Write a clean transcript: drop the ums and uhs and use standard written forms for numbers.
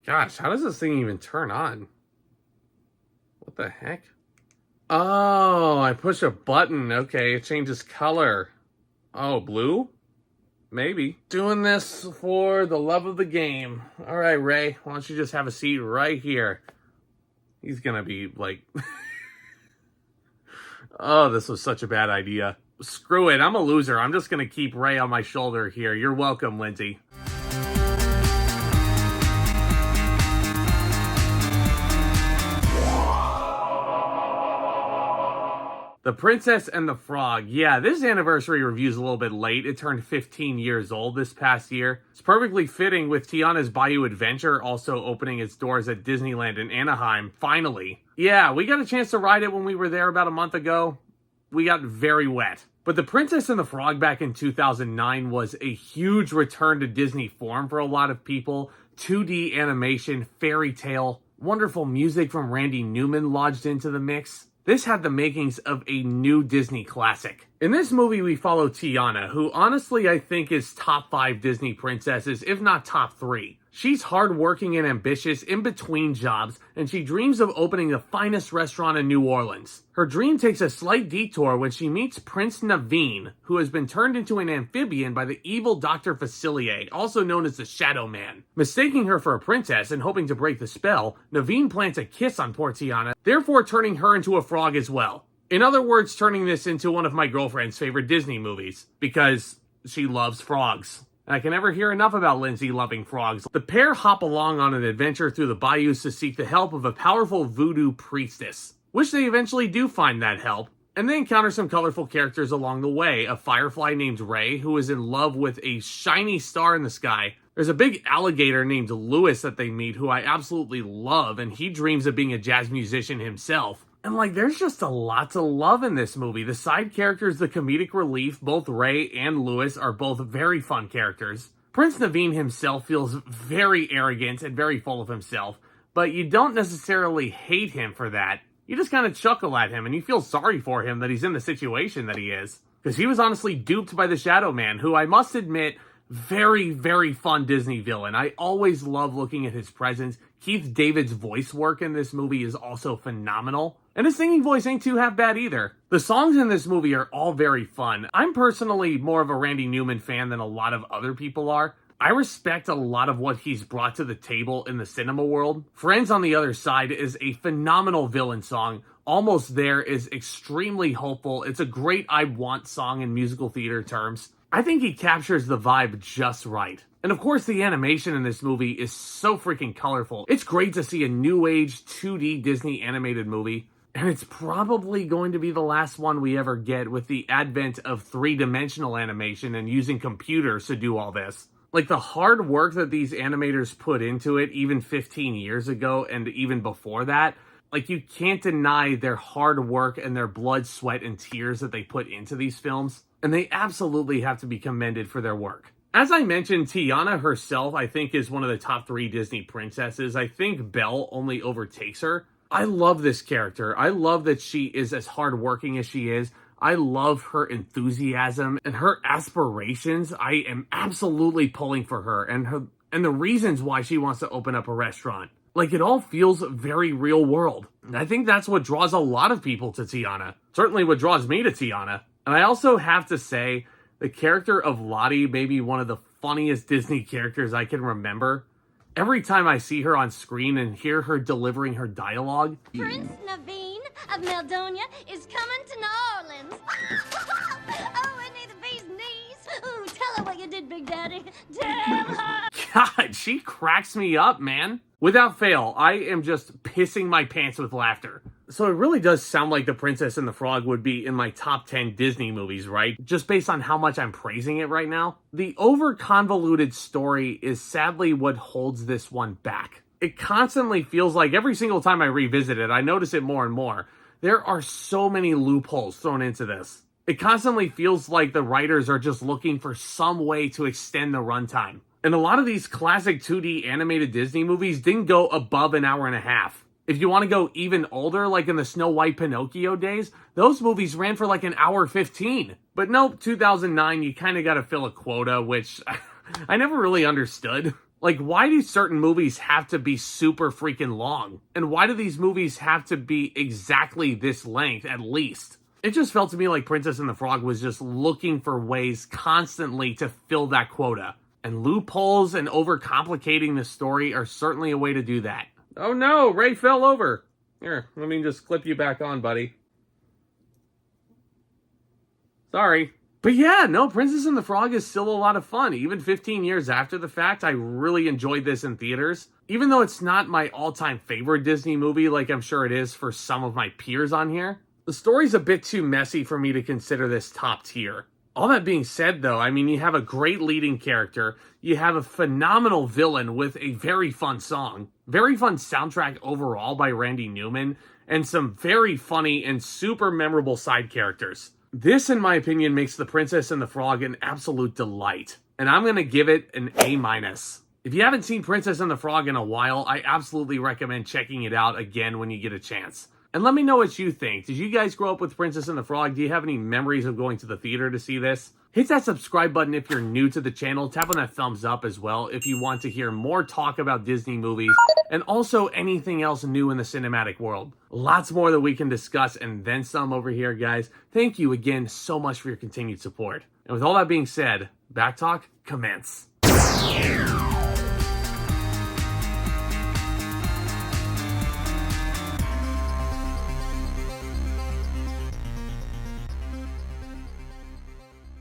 Gosh, how does this thing even turn on? What the heck? Oh, I push a button. Okay, it changes color. Oh, blue? Maybe. Doing this for the love of the game. All right, Ray, why don't you just have a seat right here? He's gonna be like... Oh, this was such a bad idea. Screw it, I'm a loser. I'm just gonna keep Ray on my shoulder here. You're welcome, Lindsay. The Princess and the Frog. Yeah, this anniversary review is a little bit late. It turned 15 years old this past year. It's perfectly fitting with Tiana's Bayou Adventure also opening its doors at Disneyland in Anaheim, finally. Yeah, we got a chance to ride it when we were there about a month ago. We got very wet. But The Princess and the Frog back in 2009 was a huge return to Disney form for a lot of people. 2D animation, fairy tale, wonderful music from Randy Newman lodged into the mix. This had the makings of a new Disney classic. In this movie, we follow Tiana, who honestly I think is top 5 Disney princesses, if not top 3. She's hardworking and ambitious in between jobs, and she dreams of opening the finest restaurant in New Orleans. Her dream takes a slight detour when she meets Prince Naveen, who has been turned into an amphibian by the evil Dr. Facilier, also known as the Shadow Man. Mistaking her for a princess and hoping to break the spell, Naveen plants a kiss on poor Tiana, therefore turning her into a frog as well. In other words, turning this into one of my girlfriend's favorite Disney movies, because she loves frogs. I can never hear enough about Lindsay loving frogs. The pair hop along on an adventure through the bayous to seek the help of a powerful voodoo priestess, which they eventually do find that help, and they encounter some colorful characters along the way. A firefly named Ray, who is in love with a shiny star in the sky. There's a big alligator named Lewis that they meet, who I absolutely love, and he dreams of being a jazz musician himself. And there's just a lot to love in this movie. The side characters, the comedic relief, both Ray and Lewis are both very fun characters. Prince Naveen himself feels very arrogant and very full of himself, but you don't necessarily hate him for that. You just kind of chuckle at him and you feel sorry for him that he's in the situation that he is. Because he was honestly duped by the Shadow Man, who I must admit, very, very fun Disney villain. I always love looking at his presence. Keith David's voice work in this movie is also phenomenal. And his singing voice ain't too half bad either. The songs in this movie are all very fun. I'm personally more of a Randy Newman fan than a lot of other people are. I respect a lot of what he's brought to the table in the cinema world. Friends on the Other Side is a phenomenal villain song. Almost There is extremely hopeful. It's a great I Want song in musical theater terms. I think he captures the vibe just right. And of course, the animation in this movie is so freaking colorful. It's great to see a new age 2D Disney animated movie. And it's probably going to be the last one we ever get with the advent of 3-dimensional animation and using computers to do all this. The hard work that these animators put into it even 15 years ago and even before that, you can't deny their hard work and their blood, sweat, and tears that they put into these films. And they absolutely have to be commended for their work. As I mentioned, Tiana herself, I think, is one of the top 3 Disney princesses. I think Belle only overtakes her. I love this character. I love that she is as hardworking as she is. I love her enthusiasm and her aspirations. I am absolutely pulling for her and the reasons why she wants to open up a restaurant. It all feels very real world. And I think that's what draws a lot of people to Tiana. Certainly what draws me to Tiana. And I also have to say, the character of Lottie may be one of the funniest Disney characters I can remember. Every time I see her on screen and hear her delivering her dialogue... Prince Naveen of Meldonia is coming to New Orleans. Oh, isn't he the bee's knees? Ooh, tell her what you did, Big Daddy. Tell her. God, she cracks me up, man. Without fail, I am just pissing my pants with laughter. So it really does sound like The Princess and the Frog would be in my top 10 Disney movies, right? Just based on how much I'm praising it right now. The over-convoluted story is sadly what holds this one back. It constantly feels like every single time I revisit it, I notice it more and more. There are so many loopholes thrown into this. It constantly feels like the writers are just looking for some way to extend the runtime. And a lot of these classic 2D animated Disney movies didn't go above an hour and a half. If you want to go even older, like in the Snow White Pinocchio days, those movies ran for an hour 15. But nope, 2009, you kind of got to fill a quota, which I never really understood. Like, why do certain movies have to be super freaking long? And why do these movies have to be exactly this length, at least? It just felt to me like Princess and the Frog was just looking for ways constantly to fill that quota. And loopholes and overcomplicating the story are certainly a way to do that. Oh no, Ray fell over. Here, let me just clip you back on, buddy. Sorry. But yeah, no, Princess and the Frog is still a lot of fun. Even 15 years after the fact, I really enjoyed this in theaters. Even though it's not my all-time favorite Disney movie, like I'm sure it is for some of my peers on here, the story's a bit too messy for me to consider this top tier. All that being said, though, I mean, you have a great leading character, you have a phenomenal villain with a very fun song, very fun soundtrack overall by Randy Newman, and some very funny and super memorable side characters. This, in my opinion, makes The Princess and the Frog an absolute delight, and I'm going to give it an A-. If you haven't seen Princess and the Frog in a while, I absolutely recommend checking it out again when you get a chance. And let me know what you think. Did you guys grow up with Princess and the Frog? Do you have any memories of going to the theater to see this? Hit that subscribe button if you're new to the channel. Tap on that thumbs up as well if you want to hear more talk about Disney movies and also anything else new in the cinematic world. Lots more that we can discuss and then some over here, guys. Thank you again so much for your continued support. And with all that being said, Back Talk, commence.